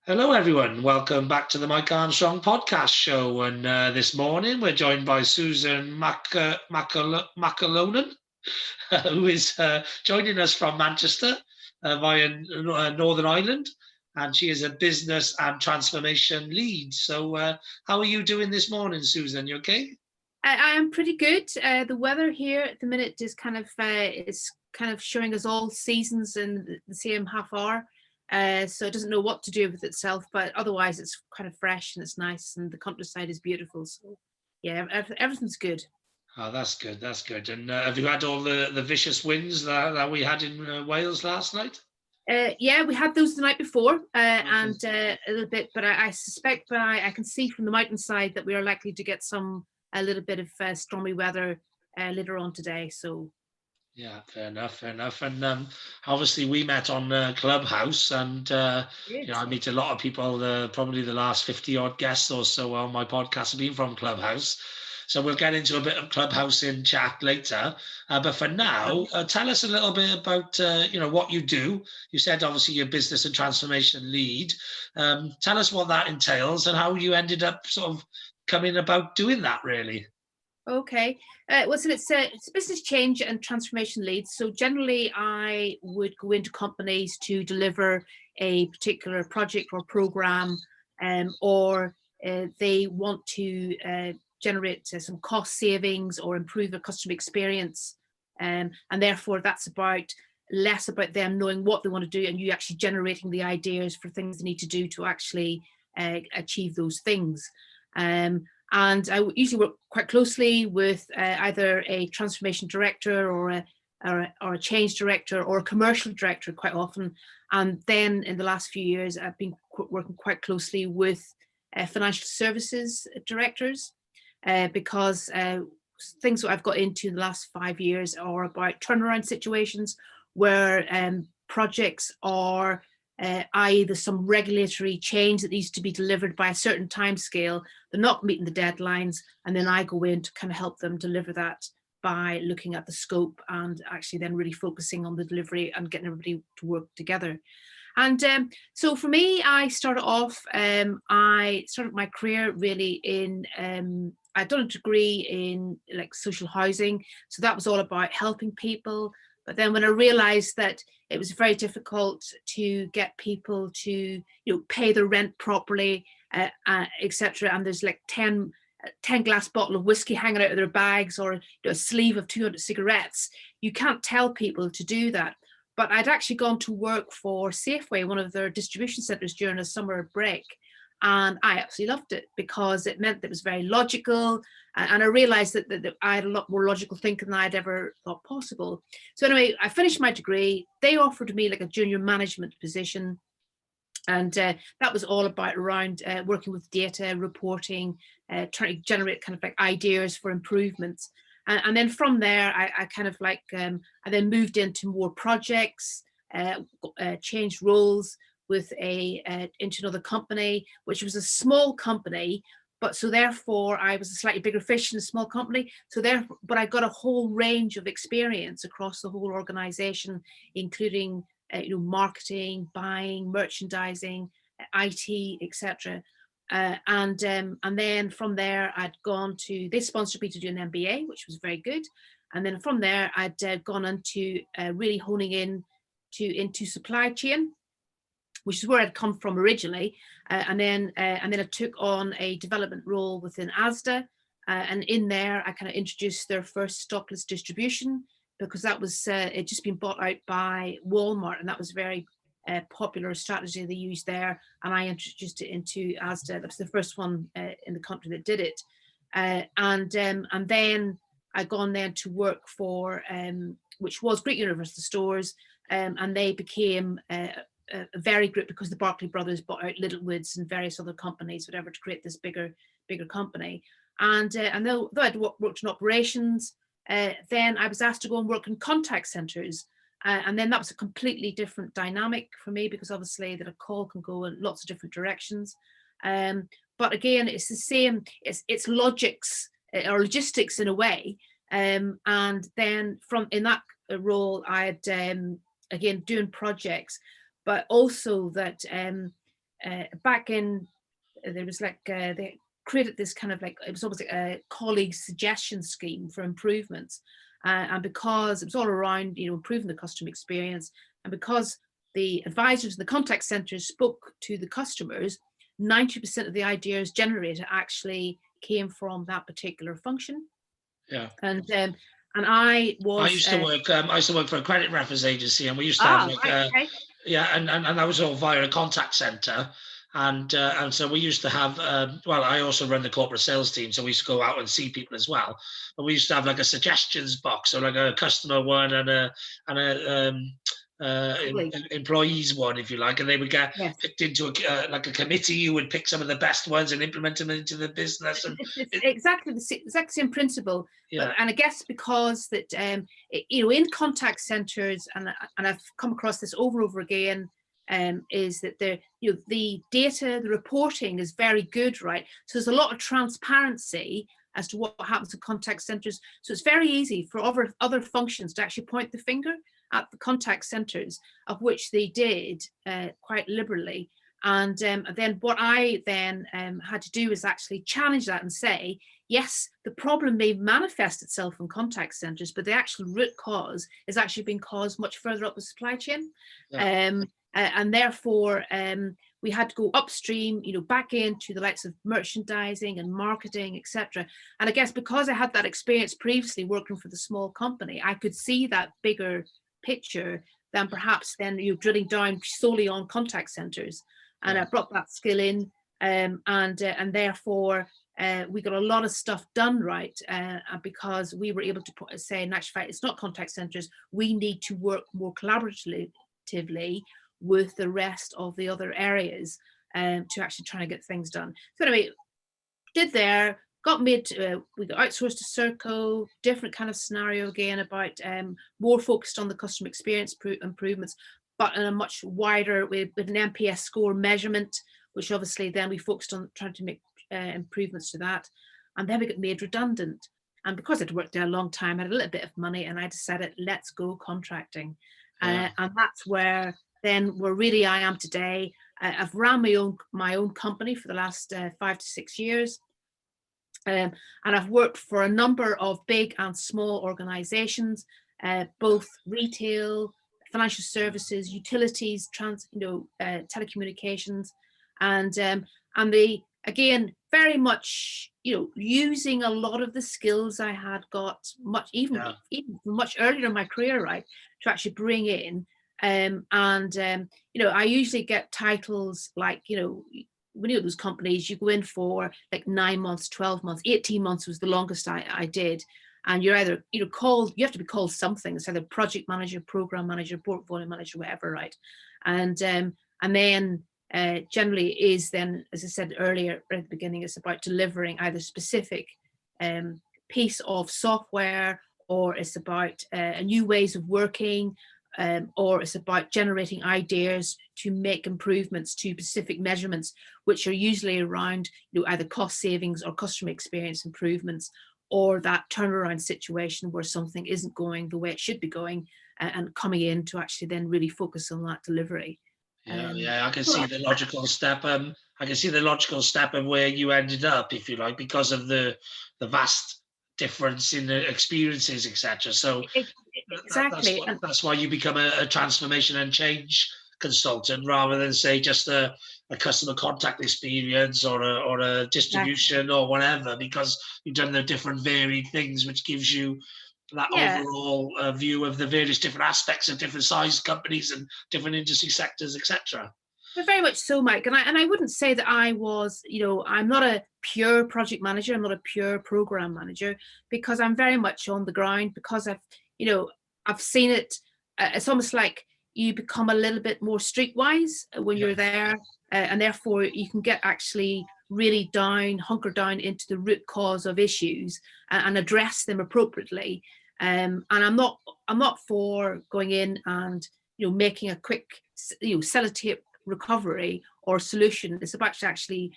Hello, everyone. Welcome back to the Mike Armstrong podcast show. And this morning we're joined by Susan McAlonan, who is joining us from Manchester via Northern Ireland. And she is a business and transformation lead. So how are you doing this morning, Susan? You okay? I am pretty good. The weather here at the minute is kind of showing us all seasons in the same half hour. So it doesn't know what to do with itself, but otherwise it's kind of fresh and it's nice and the countryside is beautiful. So yeah, everything's good. Oh, that's good. That's good. And have you had all the vicious winds that we had in Wales last night? Yeah, we had those the night before and a little bit, but I suspect I can see from the mountainside that we are likely to get a little bit of stormy weather later on today. So Yeah, fair enough, fair enough. And obviously we met on Clubhouse, and I meet a lot of people. Probably the last 50 odd guests or so on my podcast have been from Clubhouse. So we'll get into a bit of Clubhouse in chat later. But for now, tell us a little bit about what you do. You said obviously you're business and transformation lead. Tell us what that entails and how you ended up sort of coming about doing that, really. Okay. So it's business change and transformation leads. So generally, I would go into companies to deliver a particular project or program, or they want to generate some cost savings or improve a customer experience, and therefore that's less about them knowing what they want to do and you actually generating the ideas for things they need to do to actually achieve those things. And I usually work quite closely with either a transformation director or a change director or a commercial director quite often. And then in the last few years, I've been working quite closely with financial services directors because things that I've got into in the last 5 years are about turnaround situations where projects are either some regulatory change that needs to be delivered by a certain time scale, they're not meeting the deadlines, and then I go in to kind of help them deliver that by looking at the scope and actually then really focusing on the delivery and getting everybody to work together. And so for me, I started my career really in, I'd done a degree in like social housing. So that was all about helping people. But then when I realized that it was very difficult to get people to, pay their rent properly, etc. And there's like 10 glass bottle of whiskey hanging out of their bags or a sleeve of 200 cigarettes. You can't tell people to do that. But I'd actually gone to work for Safeway, one of their distribution centers during a summer break. And I absolutely loved it because it meant that it was very logical. And I realized that I had a lot more logical thinking than I'd ever thought possible. So anyway, I finished my degree. They offered me like a junior management position. And that was all about around working with data, reporting, trying to generate kind of like ideas for improvements. And then from there, I kind of like, I then moved into more projects, changed roles with into another company, which was a small company, but so therefore I was a slightly bigger fish in a small company. So therefore, but I got a whole range of experience across the whole organization, including marketing, buying, merchandising, IT, etc. And then from there, they sponsored me to do an MBA, which was very good. And then from there, I'd gone into really honing into supply chain, which is where I'd come from originally. And then I took on a development role within Asda. And in there, I kind of introduced their first stockless distribution because that was, it just been bought out by Walmart. And that was a very popular strategy they used there. And I introduced it into Asda. That was the first one in the country that did it. And then I'd gone then to work for, which was Great Universal Stores. And they became a very group because the Barclay brothers bought out Littlewoods and various other companies, whatever, to create this bigger company. And though I'd worked in operations, then I was asked to go and work in contact centers. And then that was a completely different dynamic for me because obviously that a call can go in lots of different directions. But again, it's the same, it's logics or logistics in a way. And then in that role, I had, again, doing projects, but also that back in, there was like, they created this kind of like, it was almost like a colleague suggestion scheme for improvements. And because it was all around, improving the customer experience, and because the advisors in the contact centers spoke to the customers, 90% of the ideas generated actually came from that particular function. Yeah. And I used to work. I used to work for a credit reference agency, and we used to have like, okay. yeah, and that was all via a contact center. And so we used to have, well, I also run the corporate sales team, so we used to go out and see people as well. But we used to have like a suggestions box, so like a customer one and a employees one, if you like, and they would get picked into like a committee who would pick some of the best ones and implement them into the business. And it's exactly the exact same principle. Yeah. But, and I guess because that, in contact centers, and I've come across this over and over again, is that the data, the reporting is very good, right? So there's a lot of transparency as to what happens in contact centers. So it's very easy for other functions to actually point the finger at the contact centers, of which they did quite liberally. And then what I then had to do is actually challenge that and say, yes, the problem may manifest itself in contact centers, but the actual root cause is actually being caused much further up the supply chain. Yeah. And therefore, we had to go upstream, back into the likes of merchandising and marketing, etc. And I guess because I had that experience previously working for the small company, I could see that bigger picture than perhaps then drilling down solely on contact centers. And I brought that skill in, and therefore we got a lot of stuff done right, because we were able to say, in actual fact, it's not contact centers. We need to work more collaboratively with the rest of the other areas to actually try and get things done. So anyway, we got outsourced to Serco, different kind of scenario again about more focused on the customer experience improvements, but in a much wider, with an NPS score measurement, which obviously then we focused on trying to make improvements to that. And then we got made redundant. And because I'd worked there a long time, I had a little bit of money, and I decided, let's go contracting. And that's where really I am today. I've ran my own company for the last 5 to 6 years. And I've worked for a number of big and small organizations, both retail, financial services, utilities, telecommunications, and again, very much, using a lot of the skills I had got even much earlier in my career, right, to actually bring in. I usually get titles like, when you're at those companies, you go in for like 9 months, 12 months, 18 months was the longest I did. And you're either, called, you have to be called something. It's either project manager, program manager, portfolio manager, whatever, right? And then generally is then, as I said earlier at the beginning, it's about delivering either specific piece of software, or it's about new ways of working, or it's about generating ideas to make improvements to specific measurements, which are usually around either cost savings or customer experience improvements, or that turnaround situation where something isn't going the way it should be going, and coming in to actually then really focus on that delivery. I can see the logical step. I can see the logical step of where you ended up, if you like, because of the vast difference in the experiences, etc. So exactly, that's why you become a transformation and change consultant, rather than say just a customer contact experience or a distribution or whatever, because you've done the different varied things, which gives you that overall view of the various different aspects of different size companies and different industry sectors, etc. Very much so, Mike. And I wouldn't say that I was, I'm not a pure project manager. I'm not a pure program manager, because I'm very much on the ground, because I've seen it. It's almost like you become a little bit more streetwise when you're there, and therefore you can get actually really hunker down into the root cause of issues and address them appropriately. And I'm not for going in and making a quick sellotape recovery or solution. It's about actually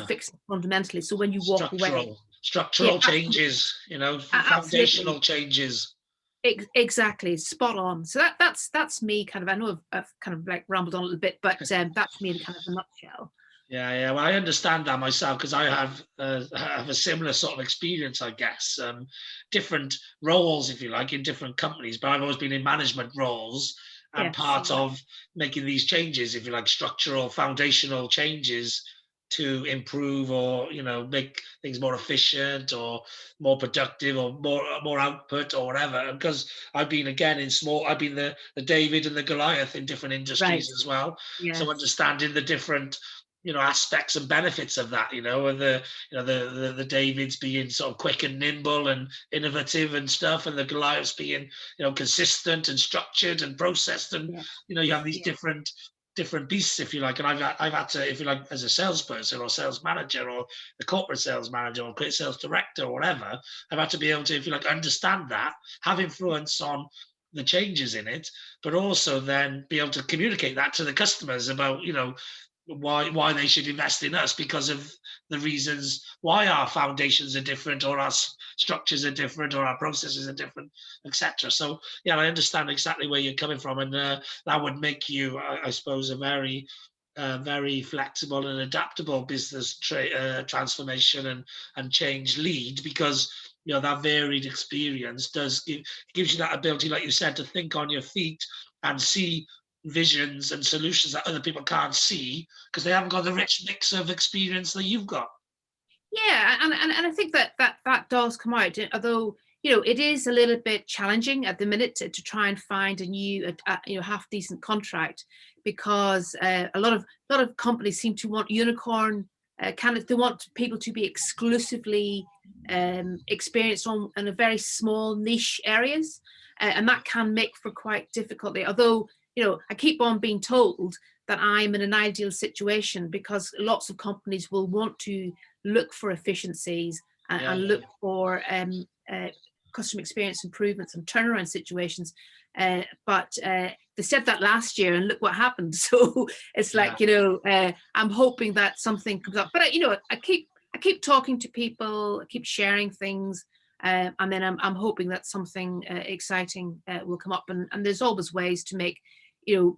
fixing fundamentally. So when you walk away, structural changes, foundational changes. Exactly, spot on. So that's me kind of. I know I've kind of like rambled on a little bit, but that's me in kind of a nutshell. Yeah. Well, I understand that myself because I have a similar sort of experience, I guess. Different roles, if you like, in different companies, but I've always been in management roles and Yes, part yeah. of making these changes, if you like, structural, foundational changes to improve or make things more efficient or more productive or more output or whatever. Because I've been again I've been the David and the Goliath in different Right. industries as well. So Yes. understanding the different aspects and benefits of that, and the Davids being sort of quick and nimble and innovative and stuff, and the Goliaths being consistent and structured and processed, and Yeah. you have these Yeah. different beasts, if you like. And I've had to, if you like, as a salesperson or sales manager or the corporate sales manager or corporate sales director or whatever, I've had to be able to, if you like, understand that, have influence on the changes in it, but also then be able to communicate that to the customers about why they should invest in us because of the reasons why our foundations are different or our structures are different or our processes are different, etc. So yeah, I understand exactly where you're coming from, and that would make you, I suppose, a very flexible and adaptable business transformation and change lead, because that varied experience gives you that ability, like you said, to think on your feet and see visions and solutions that other people can't see because they haven't got the rich mix of experience that you've got. Yeah, and I think that does come out, although it is a little bit challenging at the minute to try and find a new half decent contract, because a lot of companies seem to want unicorn candidates. They want people to be exclusively experienced in a very small niche areas, and that can make for quite difficulty. Although I keep on being told that I'm in an ideal situation, because lots of companies will want to look for efficiencies and look for customer experience improvements and turnaround situations. But they said that last year, and look what happened. So it's like, I'm hoping that something comes up. But I keep talking to people, I keep sharing things, and then I'm hoping that something exciting will come up. And there's always ways to make,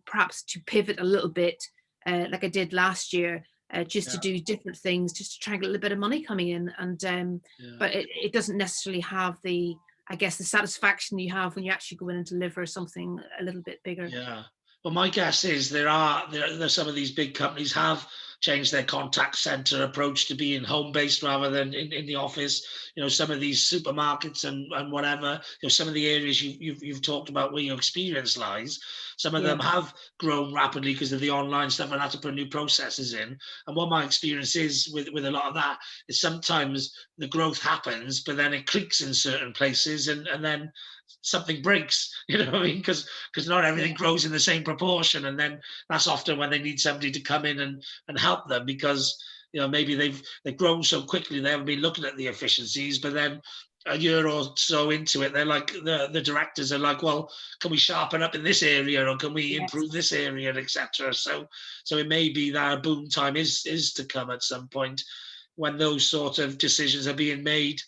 perhaps to pivot a little bit, like I did last year, just to do different things, just to try and get a little bit of money coming in. And but it doesn't necessarily have the, I guess, the satisfaction you have when you actually go in and deliver something a little bit bigger. Yeah. Well, my guess is there some of these big companies have changed their contact center approach to being home based rather than in the office. Some of these supermarkets and whatever, some of the areas you've talked about where your experience lies, some of them have grown rapidly because of the online stuff and had to put new processes in. And what my experience is with a lot of that is sometimes the growth happens, but then it creaks in certain places, and then something breaks, what I mean? Because not everything grows in the same proportion. And then that's often when they need somebody to come in and help them, because maybe they've grown so quickly they haven't been looking at the efficiencies, but then a year or so into it, they're like, the directors are like, well, can we sharpen up in this area, or can we improve this area, etc. So it may be that a boom time is to come at some point, when those sort of decisions are being made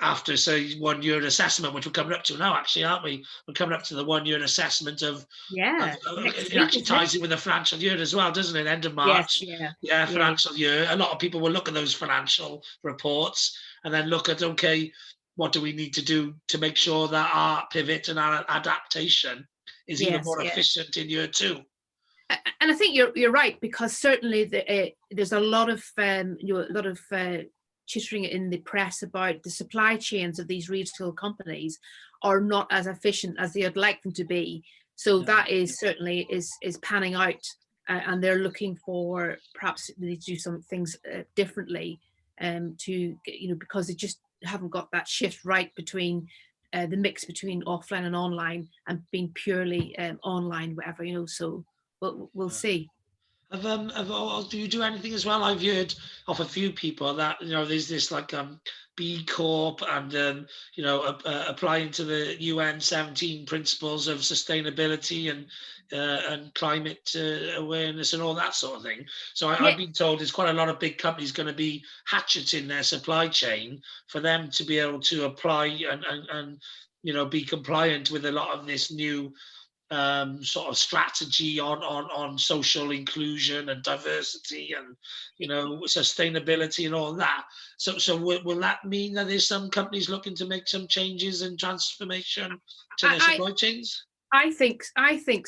after, say, 1 year assessment, which we're coming up to now, actually, aren't we? We're coming up to the 1 year assessment of next it week, actually ties in with the financial year as well, doesn't it? End of Yes, March. Financial year. A lot of people will look at those financial reports and then look at, okay, what do we need to do to make sure that our pivot and our adaptation is even more efficient in year 2? And I think you're right, because certainly there's a lot of chittering in the press about the supply chains of these retail companies are not as efficient as they'd like them to be. So that is certainly is panning out, and they're looking for, perhaps they do some things differently, to because they just haven't got that shift right between the mix between offline and online, and being purely online, whatever. So we'll see. Do you do anything as well? I've heard of a few people that there's this like B Corp and applying to the UN 17 principles of sustainability and climate awareness and all that sort of thing. So I've been told there's quite a lot of big companies going to be hatcheting their supply chain for them to be able to apply and be compliant with a lot of this new sort of strategy on social inclusion and diversity and sustainability and all that. So will that mean that there's some companies looking to make some changes and transformation to their supply chains? I think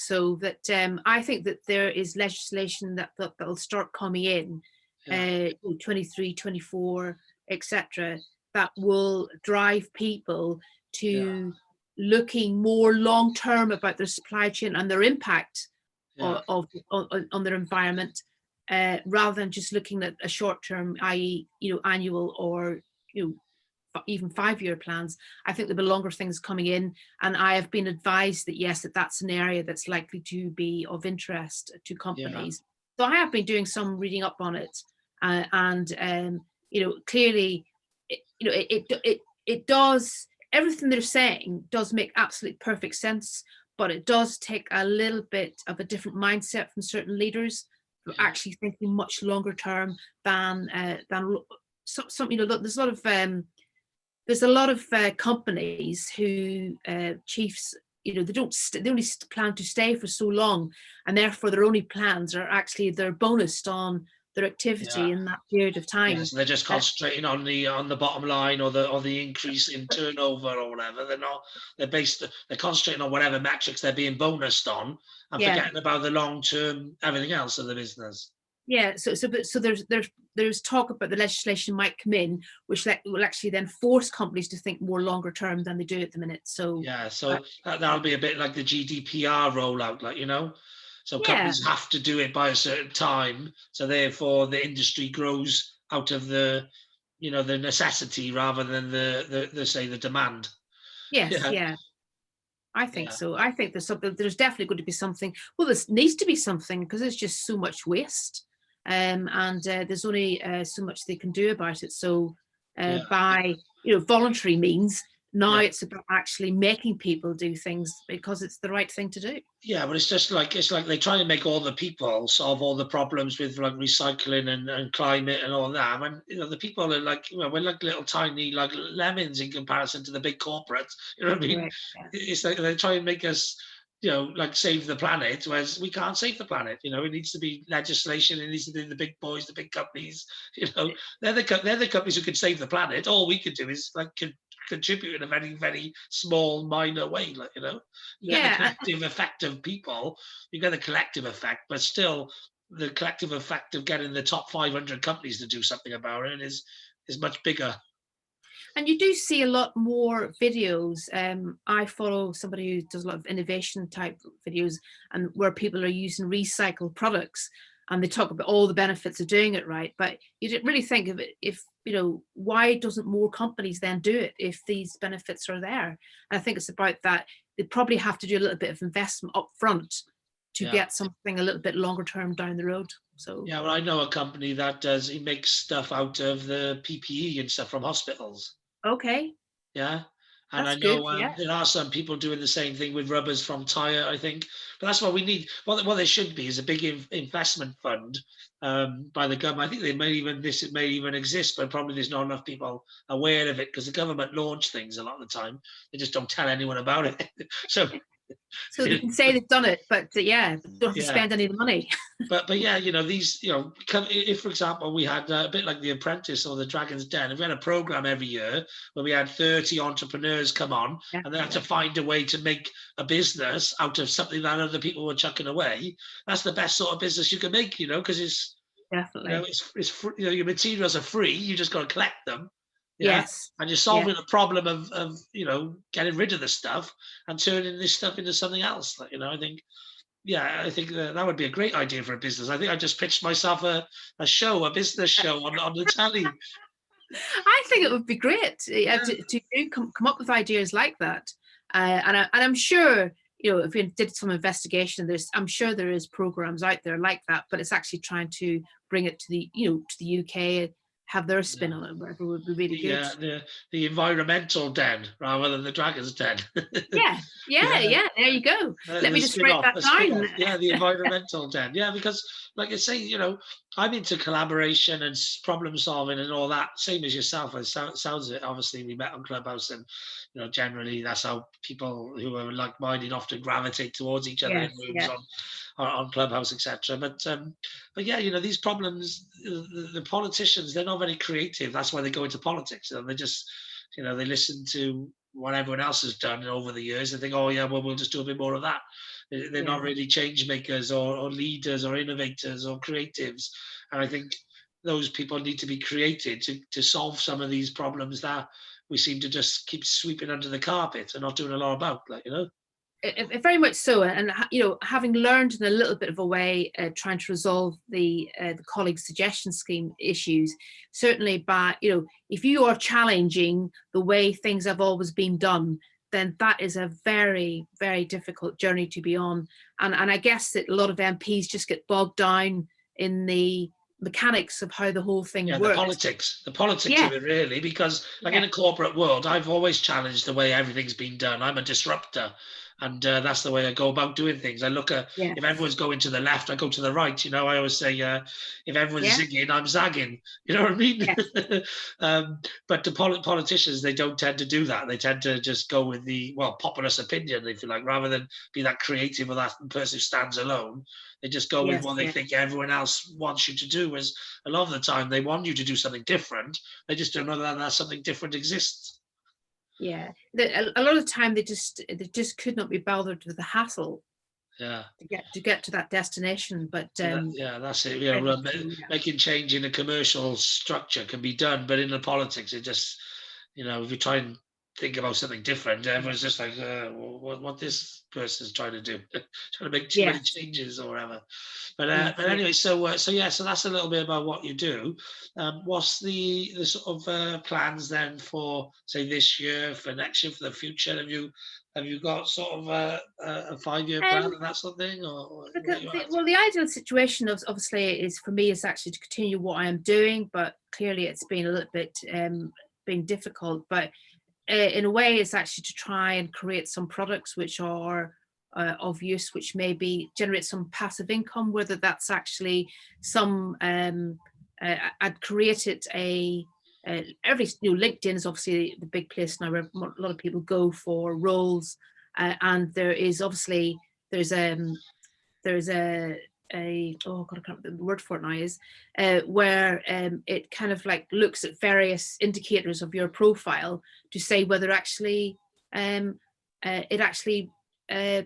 so. That I think that there is legislation that'll start coming in, 23, 24, etc., that will drive people to looking more long term about their supply chain and their impact on their environment, rather than just looking at a short term, i.e., annual or even 5-year plans. I think there'll be longer things coming in, and I have been advised that yes, that's an area that's likely to be of interest to companies. So I have been doing some reading up on it, and clearly, it does. Everything they're saying does make absolutely perfect sense, but it does take a little bit of a different mindset from certain leaders who are actually thinking much longer term than some. There's a lot of companies who chiefs, they only plan to stay for so long, and therefore their only plans are actually they're bonused on their activity in that period of time. Yes, they're just concentrating on the bottom line or the increase in turnover or whatever. They're concentrating on whatever metrics they're being bonused on and forgetting about the long term everything else of the business. Yeah, so there's talk about the legislation might come in, which will actually then force companies to think more longer term than they do at the minute. So that'll be a bit like the GDPR rollout, So companies have to do it by a certain time. So therefore, the industry grows out of the necessity rather than the demand. Yes, I think so. I think there's definitely going to be something. Well, there needs to be something because there's just so much waste. And there's only so much they can do about it. So by voluntary means, now it's about actually making people do things because it's the right thing to do. Yeah, but it's like they try and make all the people solve all the problems with like recycling and climate and all that. When the people are like we're like little tiny like lemons in comparison to the big corporates. You know what I mean? Right, yeah. It's like they try and make us like save the planet, whereas we can't save the planet. It needs to be legislation. It needs to be the big boys, the big companies. They're the companies who can save the planet. All we could do is like contribute in a very, very small, minor way. Like you get the collective effect of people. You get the collective effect, but still, the collective effect of getting the top 500 companies to do something about it is much bigger. And you do see a lot more videos. I follow somebody who does a lot of innovation type videos, and where people are using recycled products, and they talk about all the benefits of doing it right. But you didn't really think of it if why doesn't more companies then do it if these benefits are there? And I think it's about that. They probably have to do a little bit of investment up front to get something a little bit longer term down the road. So well, I know a company that makes stuff out of the PPE and stuff from hospitals. Okay. Yeah. And that's I know good, there are some people doing the same thing with rubbers from tire, I think. But that's what we need. What there should be is a big investment fund by the government. I think it may even exist, but probably there's not enough people aware of it because the government launch things a lot of the time. They just don't tell anyone about it. So they can say they've done it, but don't have to spend any of the money. But these if for example we had a bit like The Apprentice or The Dragon's Den, if we had a program every year where we had 30 entrepreneurs come on and they had to find a way to make a business out of something that other people were chucking away, that's the best sort of business you can make, because it's definitely it's free, your materials are free, you just got to collect them. Yes. And you're solving a problem of getting rid of the stuff and turning this stuff into something else. I think that would be a great idea for a business. I think I just pitched myself a business show on the telly. I think it would be great to come up with ideas like that. And I'm sure, if we did some investigation, I'm sure there is programs out there like that, but it's actually trying to bring it to the UK, have their spin on it, whatever would be really good. Yeah, the environmental den rather than the Dragon's Den. Yeah. There you go. Let me just write that down. Yeah, the environmental den. Yeah, because like I say, I'm into collaboration and problem solving and all that. Same as yourself. It sounds it. Obviously, we met on Clubhouse, and generally that's how people who are like-minded often gravitate towards each other in Yes, rooms yeah, on Clubhouse, etc. But yeah, these problems. The politicians, they're not very creative. That's why they go into politics. And they just, they listen to what everyone else has done over the years and think, oh yeah, well we'll just do a bit more of that. They're not yeah. really change makers or leaders or innovators or creatives. And I think those people need to be created to solve some of these problems that we seem to just keep sweeping under the carpet and not doing a lot about, Very much so, and having learned in a little bit of a way, trying to resolve the colleague suggestion scheme issues, certainly by if you are challenging the way things have always been done, then that is a very, very difficult journey to be on. And I guess that a lot of MPs just get bogged down in the mechanics of how the whole thing Yeah, works. the politics Yeah, of it, really, because like in yeah, a corporate world, I've always challenged the way everything's been done. I'm a disruptor, and that's the way I go about doing things. I look at yeah, if everyone's going to the left, I go to the right. I always say, if everyone's yeah, zigging, I'm zagging. You know what I mean? yes, But the politicians, they don't tend to do that. They tend to just go with the populist opinion, if you like, rather than be that creative or that person who stands alone. They just go with yes, what they yeah. think everyone else wants you to do. As a lot of the time, they want you to do something different. They just don't know that something different exists. Yeah, a lot of the time they just could not be bothered with the hassle Yeah. to get to that destination. But Yeah, that's it. very much so, yeah. Making change in a commercial structure can be done, but in the politics, it just, if you try and think about something different, everyone's just like, what this person's trying to do, trying to make too many Yes, changes or whatever. But yes, but yeah. anyway, so yeah, so that's a little bit about what you do. What's the sort of plans then for say this year, for next year, for the future? Have you got sort of a 5-year plan Um, and that sort of thing, or look where at you at? well, the ideal situation of obviously is for me is actually to continue what I am doing, but clearly it's been a little bit been difficult. But in a way, it's actually to try and create some products which are of use, which maybe generate some passive income, whether that's actually some I'd created every LinkedIn is obviously the big place now where a lot of people go for roles, and there is obviously there's there's a oh god, I can't remember the word for it now is where it kind of like looks at various indicators of your profile to say whether actually it actually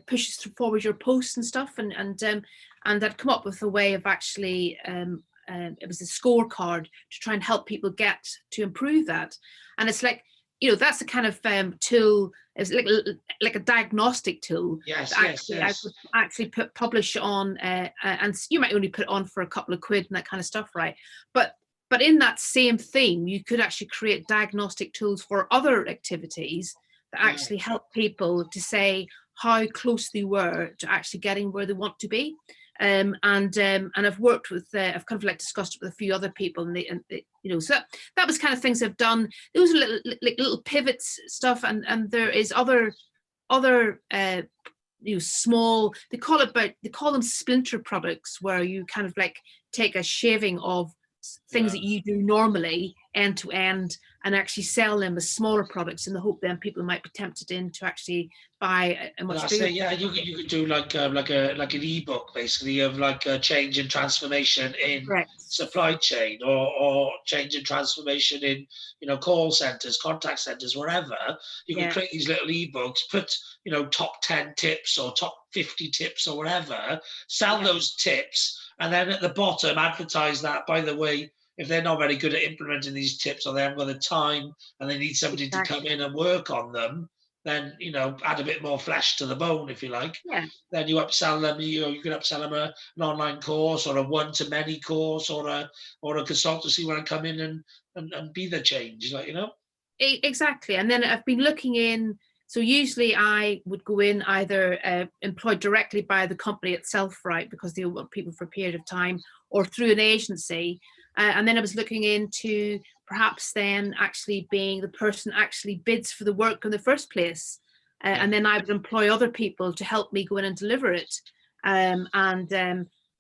pushes forward your posts and stuff, and I'd come up with a way of actually it was a scorecard to try and help people get to improve that. And it's like that's the kind of tool. It's like a diagnostic tool Yes, that yes, actually I yes. could actually publish on, and you might only put it on for a couple of quid and that kind of stuff, right? But in that same theme, you could actually create diagnostic tools for other activities that Yeah. actually help people to say how close they were to actually getting where they want to be. And I've worked with, I've kind of like discussed it with a few other people, and so that was kind of things I've done. Those are little pivots stuff, and there is other small, they call them splinter products, where you kind of like take a shaving of things Yeah. that you do normally end to end and actually sell them as smaller products in the hope then people might be tempted in to actually buy a much bigger. Yeah, you could do like an ebook basically of like a change and transformation in Correct. supply chain, or change and transformation in call centers, contact centers, wherever. You could Yeah. create these little ebooks, put top 10 tips or top 50 tips or whatever, sell Yeah. those tips, and then at the bottom advertise that, by the way, if they're not very good at implementing these tips or they haven't got the time and they need somebody to come Exactly. in and work on them, then add a bit more flesh to the bone, if you like. Yeah. Then you upsell them. You can upsell them an online course or a one-to-many course or a consultancy where I come in and be the change, Exactly. And then I've been looking in. So usually I would go in either employed directly by the company itself, right, because they want people for a period of time, or through an agency. And then I was looking into perhaps then actually being the person actually bids for the work in the first place. Yeah. And then I would employ other people to help me go in and deliver it, and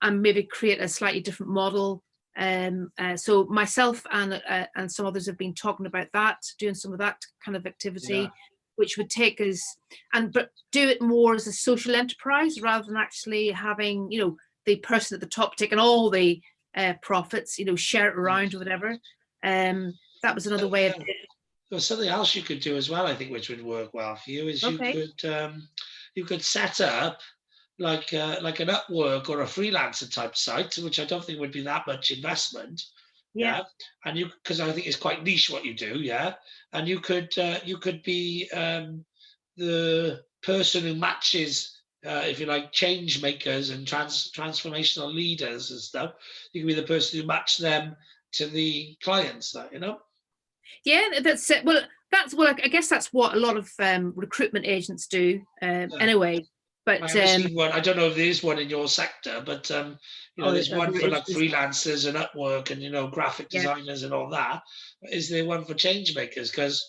maybe create a slightly different model So myself and some others have been talking about that, doing some of that kind of activity, which would take us but do it more as a social enterprise rather than actually having, the person at the top taking all the profits, share it around or whatever. That was another way of doing it. Well, something else you could do as well, I think, which would work well for you, is you could set up like an Upwork or a freelancer type site, which I don't think would be that much investment. Yeah. And because I think it's quite niche what you do. Yeah. And you could be the person who matches, if you like, change makers and transformational leaders and stuff. You can be the person who match them to the clients, Yeah, that's it. Well, I guess that's what a lot of recruitment agents do anyway. But I haven't seen one. I don't know if there is one in your sector, but there's one for like freelancers and Upwork and graphic designers and all that. Is there one for change makers? Because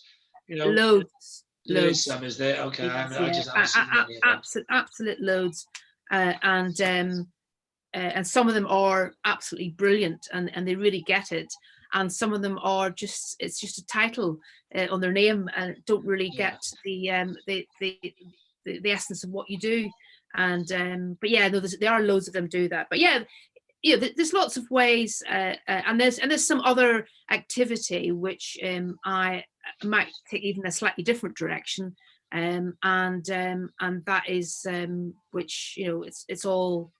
loads. There is some, is there? Okay, I just haven't seen many of them. Absolute loads, and some of them are absolutely brilliant, and they really get it. And some of them are it's just a title on their name and don't really get the essence of what you do. And but yeah, no, there are loads of them do that. But yeah, there's lots of ways, and there's some other activity which I might take even a slightly different direction, and that is which it's all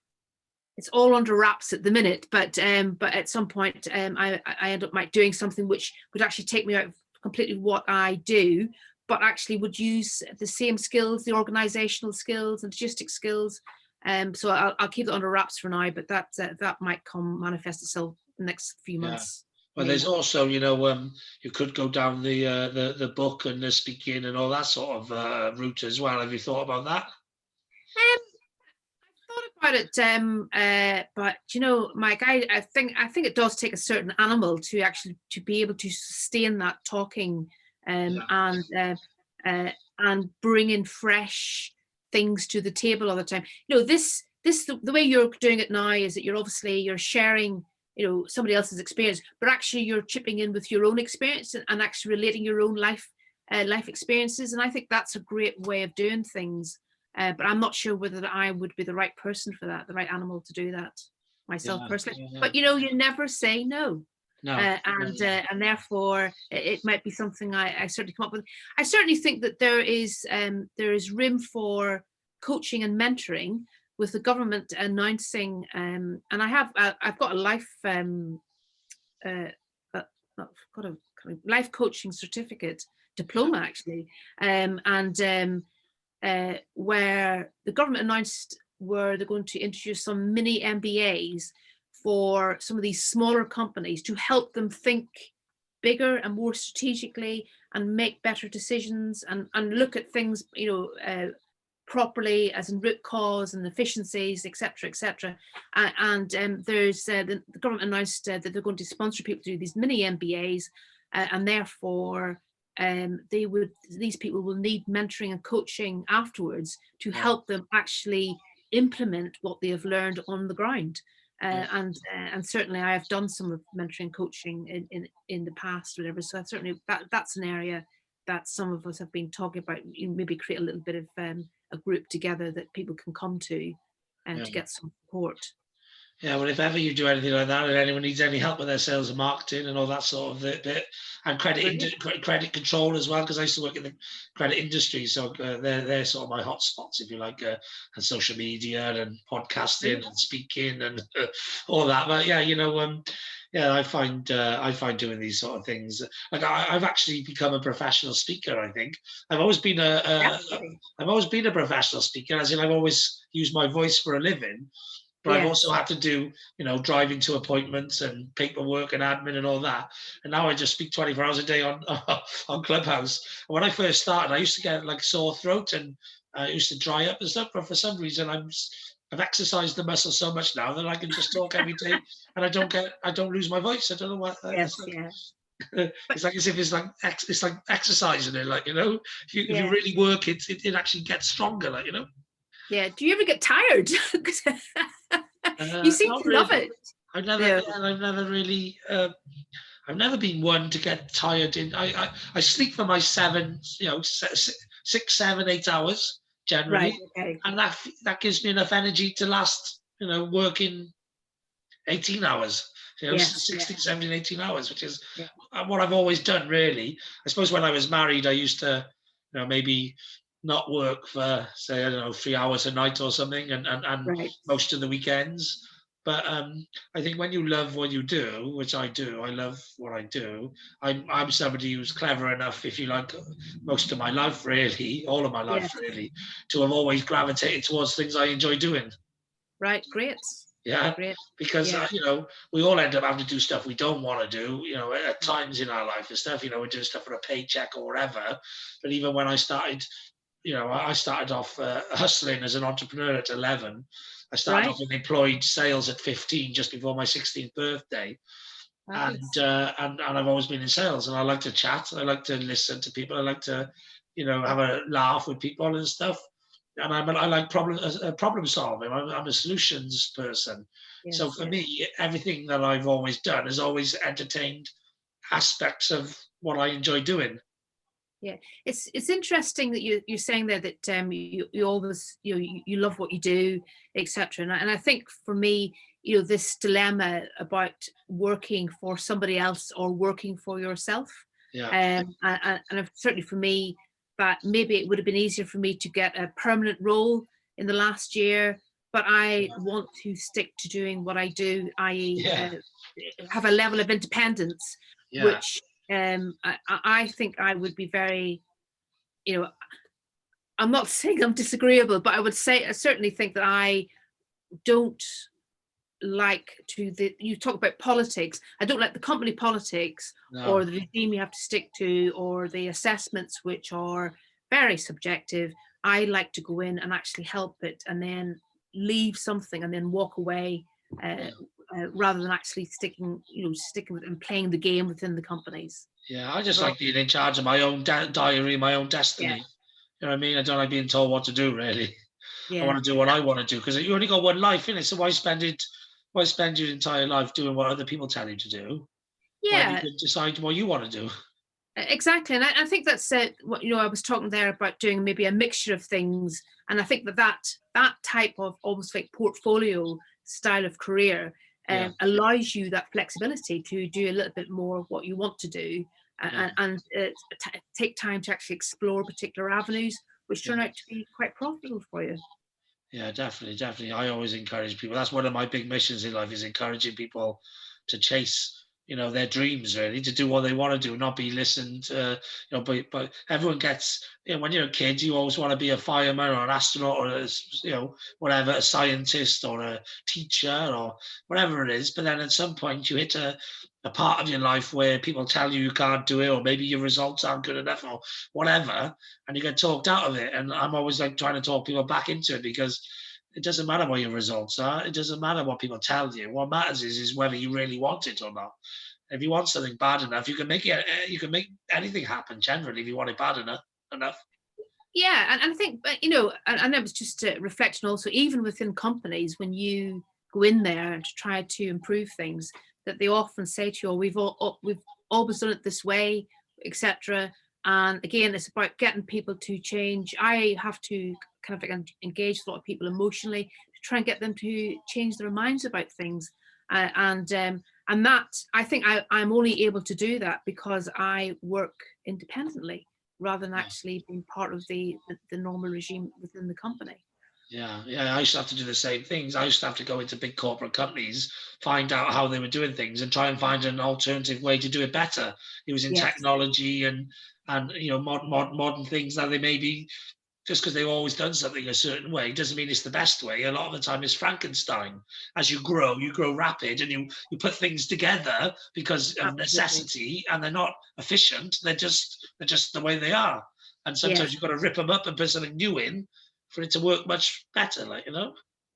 under wraps at the minute, but at some point I end up doing something which would actually take me out of completely what I do, but actually would use the same skills, the organizational skills and logistic skills. So I'll keep it under wraps for now, but that might manifest itself in the next few months. Well, there's also, you could go down the book and the speaking and all that sort of route as well. Have you thought about that? About it, but Mike, I think it does take a certain animal to be able to sustain that talking and bring in fresh things to the table all the time. The way you're doing it now is that you're sharing somebody else's experience, but actually you're chipping in with your own experience and actually relating your own life experiences, and I think that's a great way of doing things. But I'm not sure whether I would be the right person for that, the right animal to do that myself personally. But you never say no. And therefore it might be something I certainly come up with. I certainly think that there is room for coaching and mentoring with the government announcing, and I've got a life I've got a kind of life coaching certificate diploma actually, where the government announced where they're going to introduce some mini MBAs for some of these smaller companies to help them think bigger and more strategically and make better decisions and look at things properly, as in root cause and efficiencies, etc. And there's the government announced that they're going to sponsor people to do these mini MBAs, and therefore these people will need mentoring and coaching afterwards to help them actually implement what they have learned on the ground. And certainly I have done some of mentoring and coaching in the past, whatever. So certainly that's an area that some of us have been talking about. Maybe create a little bit of a group together that people can come to to get some support. Yeah, well, if ever you do anything like that, and anyone needs any help with their sales and marketing and all that sort of bit, and credit control as well, because I used to work in the credit industry, so they're sort of my hot spots, if you like, and social media and podcasting and speaking and all that. But yeah, I find doing these sort of things. Like I've actually become a professional speaker. I think I've always been a professional speaker, as in I've always used my voice for a living. But I've also had to do, driving to appointments and paperwork and admin and all that. And now I just speak 24 hours a day on Clubhouse. And when I first started, I used to get like sore throat and it used to dry up and stuff. But for some reason, I've exercised the muscle so much now that I can just talk every day and I don't lose my voice. I don't know what. It's like as if it's like exercising it, like, if you really work it, it actually gets stronger, like, Yeah. Do you ever get tired? You seem to love it. I've never really, I've never been one to get tired. I sleep for my 6, 7, 8 hours Right. generally, Okay. and that gives me enough energy to last, working 18 hours, Yes. 16, 17, 18 hours, which is Yeah. what I've always done, really. I suppose when I was married, I used to, maybe not work for, say, I don't know, 3 hours a night or something, and Right. most of the weekends. But I think when you love what you do, which I do, I love what I do. I'm somebody who's clever enough, if you like, most of my life, really, all of my life, Yes. really, to have always gravitated towards things I enjoy doing. Right. Great. Yeah, Great. because Yeah. we all end up having to do stuff we don't want to do. At times in our life and stuff. We're doing stuff for a paycheck or whatever. But even when I started, I started off hustling as an entrepreneur at 11. I started Right. off in employed sales at 15, just before my 16th birthday. Fabulous. And I've always been in sales, and I like to chat. I like to listen to people. I like to, have a laugh with people and stuff. And I like problem solving. I'm a solutions person. So Yes. for Yes. me, everything that I've always done has always entertained aspects of what I enjoy doing. Yeah, it's interesting that you're saying there that you always you love what you do, etc. And I think for me, this dilemma about working for somebody else or working for yourself, Yeah, and certainly for me, that maybe it would have been easier for me to get a permanent role in the last year, but I want to stick to doing what I do, i.e., yeah, have a level of independence, yeah, which I think I would be very, you know, I'm not saying I'm disagreeable, but I certainly think that I don't like you talk about politics. I don't like the company politics no, or the regime you have to stick to or the assessments, which are very subjective. I like to go in and actually help it and then leave something and then walk away, uh, yeah. rather than actually sticking with and playing the game within the companies. Yeah, I just Well, like being in charge of my own diary, my own yeah, destiny. You know what I mean? I don't like being told what to do, really. I yeah, want to do what I want to do, because you only got one life, innit? So why spend it? Why spend your entire life doing what other people tell you to do when you yeah. can decide what you want to do? Exactly, and I think that's what I was talking there about doing maybe a mixture of things, and I think that type of almost like portfolio style of career Yeah, allows you that flexibility to do a little bit more of what you want to do, yeah, and take time to actually explore particular avenues, which yeah, turn out to be quite profitable for you. yeah. Definitely, definitely. I always encourage people. That's one of my big missions in life, is encouraging people to chase, their dreams, really, to do what they want to do, not be listened to. But everyone gets, when you're a kid, you always want to be a fireman or an astronaut or whatever, a scientist or a teacher or whatever it is. But then at some point you hit a part of your life where people tell you can't do it, or maybe your results aren't good enough or whatever, and you get talked out of it. And I'm always like trying to talk people back into it, because it doesn't matter what your results are. It doesn't matter what people tell you. What matters is whether you really want it or not. If you want something bad enough, you can make it. You can make anything happen. Generally, if you want it bad enough. Enough. Yeah, and I think, but and it was just a reflection also, even within companies, when you go in there and to try to improve things, that they often say to you, "Oh, we've always done it this way," etc. And again, it's about getting people to change. I have to kind of like engage a lot of people emotionally to try and get them to change their minds about things, and that I think I'm only able to do that because I work independently rather than Yeah. actually being part of the normal regime within the company. Yeah, yeah. I used to have to do the same things. I used to have to go into big corporate companies, find out how they were doing things, and try and find an alternative way to do it better. Using Yes. technology and modern things that they maybe, just because they've always done something a certain way doesn't mean it's the best way. A lot of the time it's Frankenstein. As you grow rapid, and you put things together because of Absolutely. necessity, and they're not efficient. They're just the way they are. And Yes. sometimes you've got to rip them up and put something new in for it to work much better,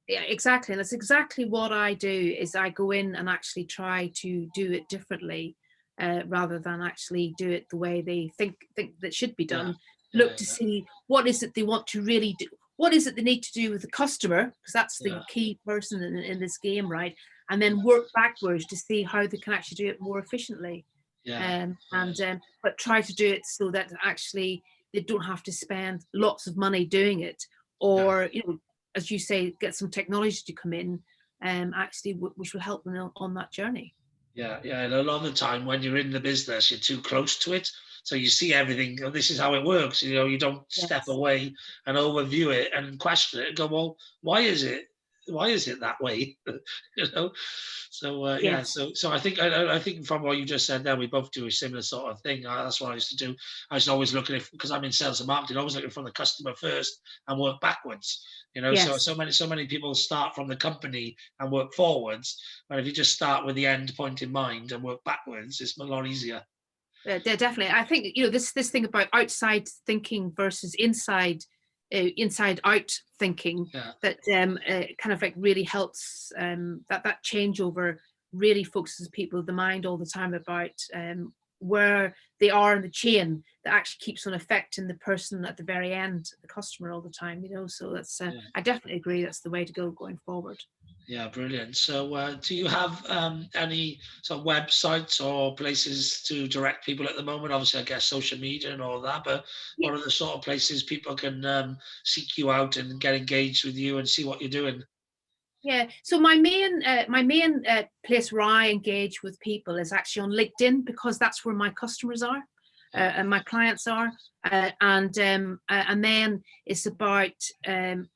Yeah, exactly. And that's exactly what I do is I go in and actually try to do it differently, rather than actually do it the way they think that should be Yeah, done. Look yeah, to yeah, see what is it they want to really do. What is it they need to do with the customer? Because that's the yeah, key person in this game, right? and then work backwards to see how they can actually do it more efficiently. But try to do it so that actually they don't have to spend lots of money doing it, or as you say, get some technology to come in, actually, which will help them on that journey. Yeah, and a lot of the time when you're in the business, you're too close to it, so you see everything. Oh, this is how it works. You don't step away and overview it and question it and go, well, why is it that way? So I think from what you just said there, we both do a similar sort of thing. That's what I used to do. I was always looking at, because I'm in sales and marketing, always looking from the customer first and work backwards. So many people start from the company and work forwards, but if you just start with the end point in mind and work backwards, it's a lot easier. Definitely. I think this thing about outside thinking versus inside out thinking, that kind of like really helps, that changeover really focuses people, the mind all the time, about where they are in the chain, that actually keeps on affecting the person at the very end, the customer, all the time. So that's I definitely agree, that's the way to go going forward. Yeah, brilliant. So do you have any sort of websites or places to direct people at the moment? Obviously, I guess social media and all that, but what are the sort of places people can seek you out and get engaged with you and see what you're doing? Yeah, so my main place where I engage with people is actually on LinkedIn, because that's where my customers are and my clients are, and then it's about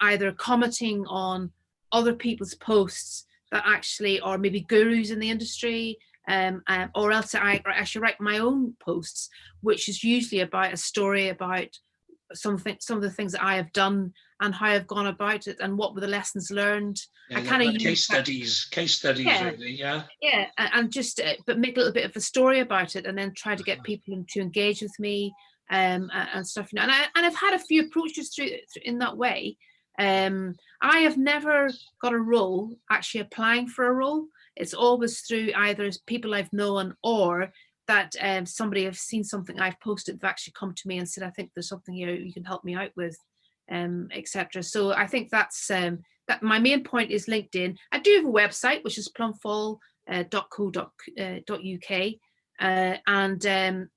either commenting on other people's posts that actually are maybe gurus in the industry, or else I actually write my own posts, which is usually about a story about some of the things that I have done and how I've gone about it and what were the lessons learned. I kind of case studies, really, and just but make a little bit of a story about it, and then try to get people to engage with me, and stuff. And I've had a few approaches through in that way. I have never got a role actually applying for a role. It's always through either people I've known, or that somebody have seen something I've posted, they've actually come to me and said, I think there's something here you can help me out with, etc. So I think that's that my main point is LinkedIn. I do have a website, which is plumfall.co.uk, and then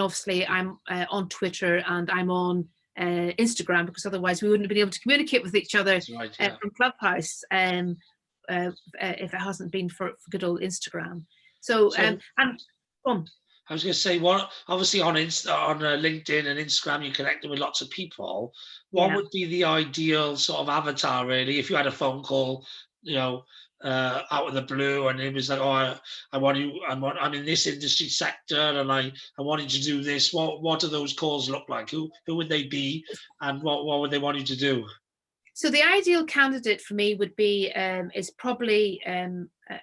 obviously I'm on Twitter, and I'm on Instagram, because otherwise we wouldn't have been able to communicate with each other from Clubhouse if it hasn't been for good old Instagram. So I was going to say, obviously on LinkedIn and Instagram, you're connecting with lots of people. What would be the ideal sort of avatar, really, if you had a phone call, out of the blue, and it was like, oh, I'm in this industry sector, and I wanted to do this. What do those calls look like? Who would they be, and what would they want you to do? So the ideal candidate for me would be is probably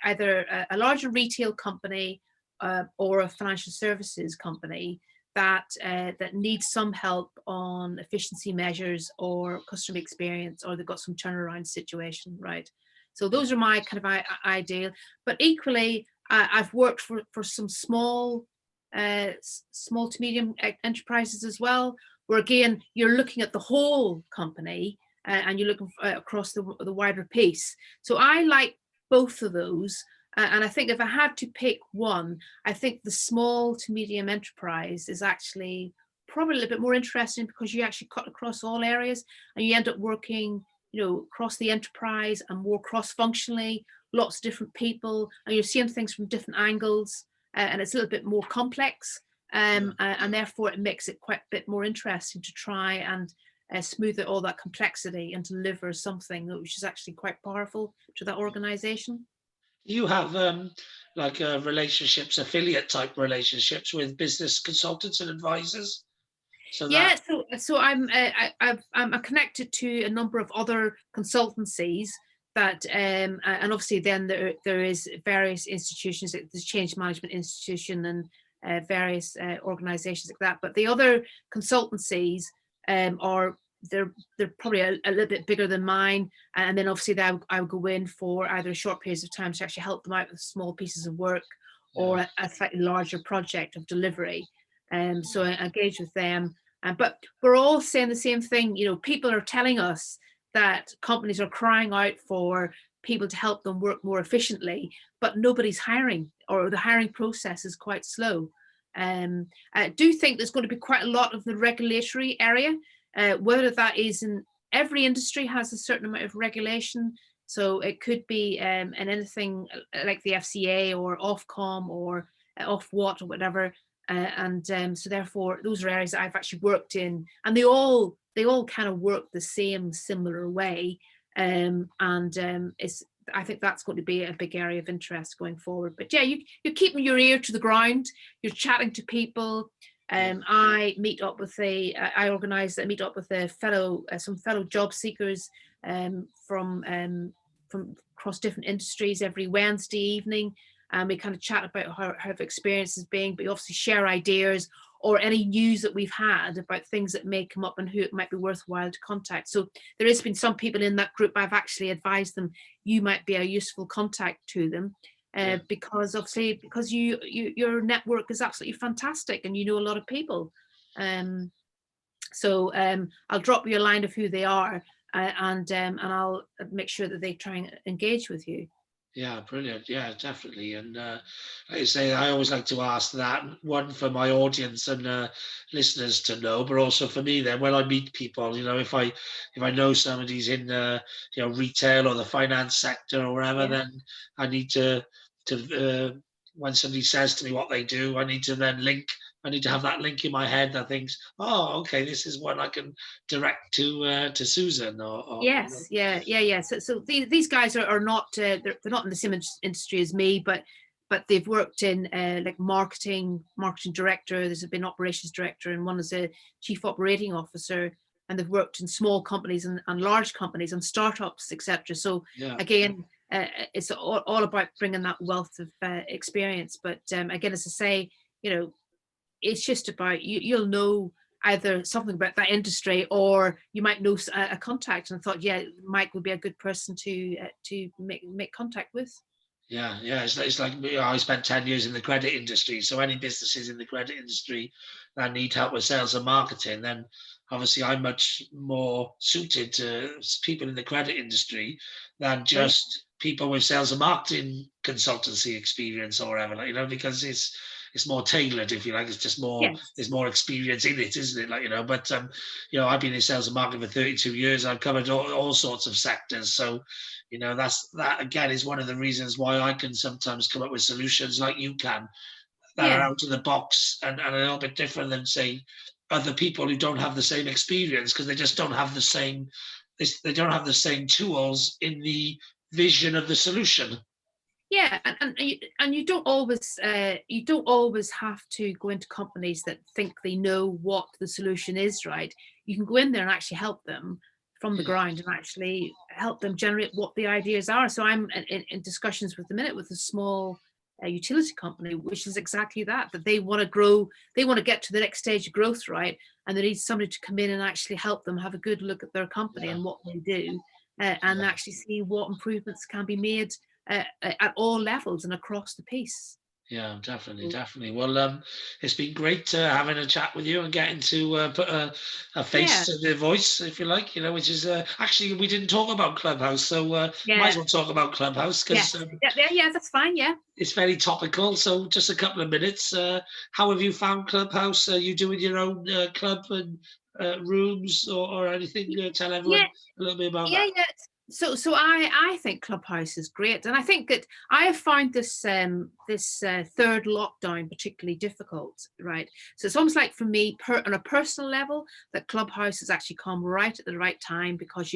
either a larger retail company or a financial services company that needs some help on efficiency measures or customer experience, or they've got some turnaround situation, right? So those are my kind of ideal. But equally, I've worked for some small to medium enterprises as well, where again you're looking at the whole company and you're looking across the wider piece. So I like both of those. And I think if I had to pick one, I think the small to medium enterprise is actually probably a little bit more interesting, because you actually cut across all areas and you end up working, across the enterprise and more cross-functionally, lots of different people, and you're seeing things from different angles, and it's a little bit more complex, and therefore it makes it quite a bit more interesting to try and smooth out all that complexity and deliver something which is actually quite powerful to that organization. You have relationships, affiliate type relationships with business consultants and advisors. So I'm connected to a number of other consultancies that, and obviously then there is various institutions, like the Change Management Institution and various organizations like that. But the other consultancies are they're probably a little bit bigger than mine, and then obviously I would go in for either short periods of time to actually help them out with small pieces of work, or a slightly larger project of delivery. So I engage with them, but we're all saying the same thing. People are telling us that companies are crying out for people to help them work more efficiently, but nobody's hiring, or the hiring process is quite slow. I do think there's going to be quite a lot of the regulatory area, whether that is in every industry has a certain amount of regulation. So it could be in anything like the FCA or Ofcom or Ofwat or whatever. So therefore, those are areas that I've actually worked in, and they all kind of work the same similar way. I think that's going to be a big area of interest going forward. But yeah, you're keeping your ear to the ground. You're chatting to people. I organise a meet up with some fellow job seekers from across different industries every Wednesday evening, and we kind of chat about how the experience is being, but we obviously share ideas or any news that we've had about things that may come up and who it might be worthwhile to contact. So there has been some people in that group I've actually advised them you might be a useful contact to them, because your network is absolutely fantastic and you know a lot of people. So I'll drop you a line of who they are, and I'll make sure that they try and engage with you. Yeah, brilliant. Yeah, definitely. And like I say, I always like to ask that, one for my audience and listeners to know, but also for me then when I meet people, if I know somebody's in retail or the finance sector or wherever, then I need to when somebody says to me what they do, I need to have that link in my head that thinks, oh, okay, this is what I can direct to Susan. Yes, yeah. So these guys are not they're not in the same industry as me, but they've worked in like marketing director. There's been operations director, and one is a chief operating officer. And they've worked in small companies and large companies and startups, etc. So again, it's all about bringing that wealth of experience. But again, as I say, it's just about you'll know either something about that industry, or you might know a contact, and I thought, Mike would be a good person to make contact with. Yeah. It's like I spent 10 years in the credit industry. So any businesses in the credit industry that need help with sales and marketing, then obviously I'm much more suited to people in the credit industry than just people with sales and marketing consultancy experience or whatever, because it's more tailored, if you like. It's just more, there's more experience in it, isn't it? But I've been in sales and marketing for 32 years. I've covered all sorts of sectors. So, that again is one of the reasons why I can sometimes come up with solutions like you can, that are out of the box and a little bit different than, say, other people who don't have the same experience, because they just don't have the same, they don't have the same tools in the vision of the solution. Yeah, and you don't always have to go into companies that think they know what the solution is, right? You can go in there and actually help them from the ground and actually help them generate what the ideas are. So I'm in discussions with a small utility company, which is exactly that they want to grow, they want to get to the next stage of growth, right? And they need somebody to come in and actually help them have a good look at their company and what they do, and actually see what improvements can be made at all levels and across the piece. Yeah, definitely. Well, it's been great having a chat with you and getting to put a face to the voice, if you like, which is actually, we didn't talk about Clubhouse, so might as well talk about Clubhouse, because that's fine. It's very topical. So just a couple of minutes. How have you found Clubhouse? Are you doing your own club and rooms or anything? Tell everyone a little bit about that. Yeah. So I think Clubhouse is great, and I think that I have found this third lockdown particularly difficult, right? So it's almost like for me, on a personal level, that Clubhouse has actually come right at the right time, because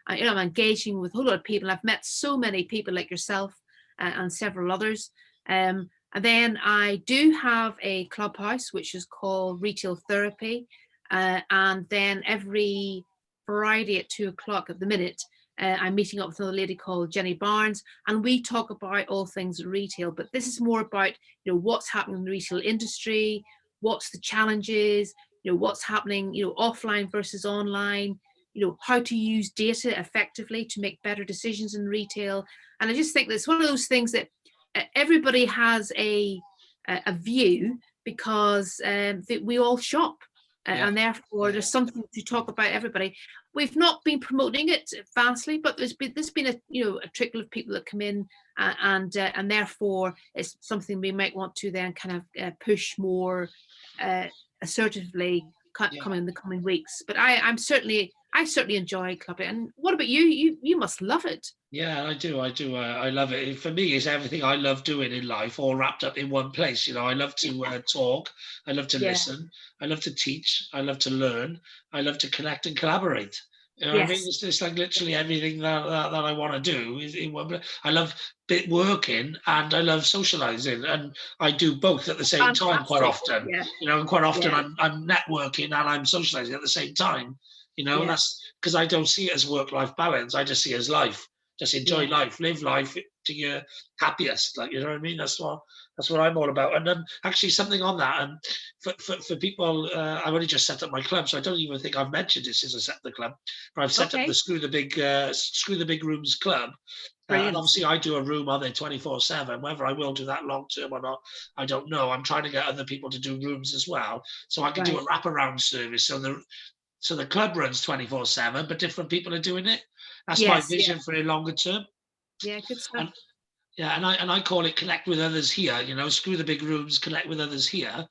I'm engaging with a whole lot of people. I've met so many people like yourself and several others. And then I do have a Clubhouse which is called Retail Therapy, and then every Friday at 2:00 at the minute, I'm meeting up with another lady called Jenny Barnes, and we talk about all things retail. But this is more about what's happening in the retail industry, what's the challenges, what's happening, offline versus online, how to use data effectively to make better decisions in retail. And I just think that's one of those things that everybody has a view, because we all shop. And therefore there's something to talk about everybody. we've not been promoting it vastly, but there's been a trickle of people that come in, and therefore it's something we might want to then kind of push more assertively come in the coming weeks. But I certainly enjoy clubbing. And what about you? You must love it. Yeah, I do. I love it. For me, it's everything I love doing in life, all wrapped up in one place. You know, I love to talk. I love to listen. I love to teach. I love to learn. I love to connect and collaborate. You know what I mean? It's like literally everything that I want to do is in one place. I love working and I love socializing, and I do both at the same time quite often. Yeah. You know, and quite often I'm networking and I'm socializing at the same time. You know, that's because I don't see it as work-life balance. I just see it as life. Just enjoy life, live life to your happiest. Like, you know what I mean? That's what I'm all about. And actually, something on that. And for people, I've only just set up my club, so I don't even think I've mentioned this since I set the club. But I've set up the Screw the Big Rooms club. And obviously, I do a room on there 24/7. Whether I will do that long term or not, I don't know. I'm trying to get other people to do rooms as well, so I can do a wraparound service. So the club runs 24/7, but different people are doing it. That's my vision for a longer term. Yeah, good stuff. And I call it connect with others here. You know, screw the big rooms, connect with others here.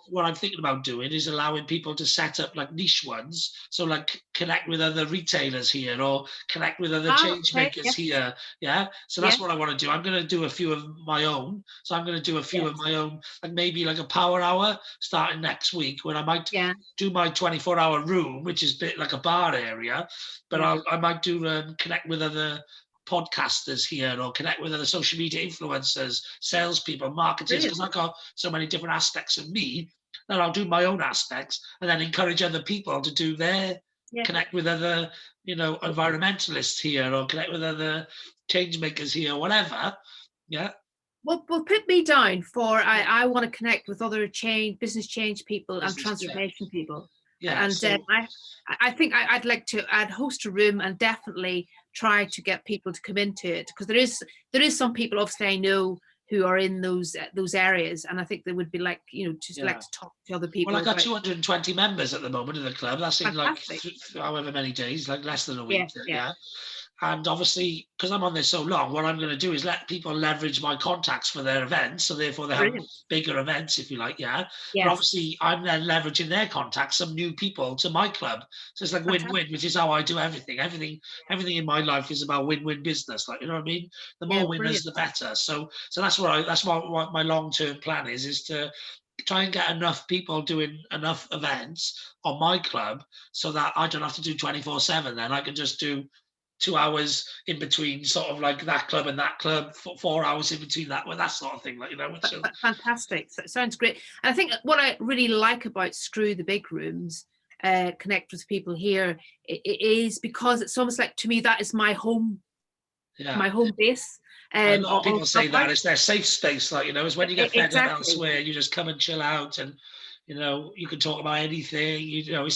What I'm thinking about doing is allowing people to set up like niche ones. So like connect with other retailers here, or connect with other change makers here. Yeah. So that's what I want to do. I'm going to do a few of my own. So I'm going to do a few of my own, like maybe like a power hour starting next week, when I might do my 24-hour room, which is a bit like a bar area, but I might do connect with other podcasters here, or connect with other social media influencers, salespeople, marketers, because I've got so many different aspects of me that I'll do my own aspects and then encourage other people to do their connect with other, you know, environmentalists here, or connect with other change makers here, whatever. Yeah. Well, put me down for I want to connect with other business change people and transformation people. Yeah, and so, I think I'd host a room and definitely try to get people to come into it, because there is some people obviously I know who are in those areas, and I think they would be like, you know, just like to talk to other people. Well, I got 220 members at the moment in the club. That's in like however many days, like less than a week. Yeah. And obviously, because I'm on this so long, what I'm going to do is let people leverage my contacts for their events. So therefore they have bigger events, if you like. But obviously, I'm then leveraging their contacts, some new people to my club. So it's like win-win, which is how I do everything. Everything in my life is about win-win business. Like, you know what I mean? The more winners, the better. So that's what my long-term plan is to try and get enough people doing enough events on my club so that I don't have to do 24/7. Then I can just do 2 hours in between, sort of like that club and that club, 4 hours in between that sort of thing, like, you know. Fantastic. That sounds great. And I think what I really like about Screw the Big Rooms, connect with people here, is because it's almost like, to me, that is my home, my home base. A lot of people say that it's their safe space, like, you know, is when you get fed up elsewhere, you just come and chill out, and, you know, you can talk about anything. You know,